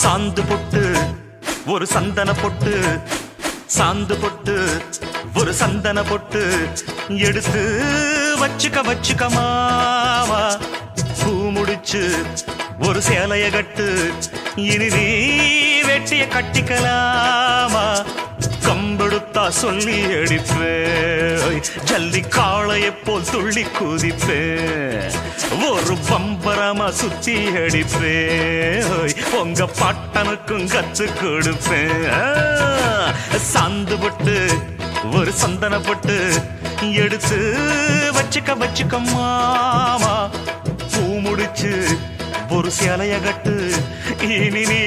சாந்து பொட்டு ஒரு சந்தன பொட்டு, சாந்து பொட்டு ஒரு சந்தன பொட்டு எடுத்து வச்சுக்க மாமா. பூ முடிச்சு ஒரு சேலைய கட்டு, இனி நீ வெட்டிய கட்டிக்கலாமா. கம்பெடுத்தா சொல்லி அடிப்பேன், ஜல்லி காளைய போல் துள்ளி குதிப்பேன், ஒரு பம்பரமா சுத்தி அடிப்பேன், உங்க பாட்டனுக்கும் கத்து கொடுப்பேன். சாந்து பொட்டு ஒரு சந்தன பொட்டு எடுத்து வச்சுக்க மாமா. பூ முடிச்சு ஒரு சேலைய கட்டு, இனி நீ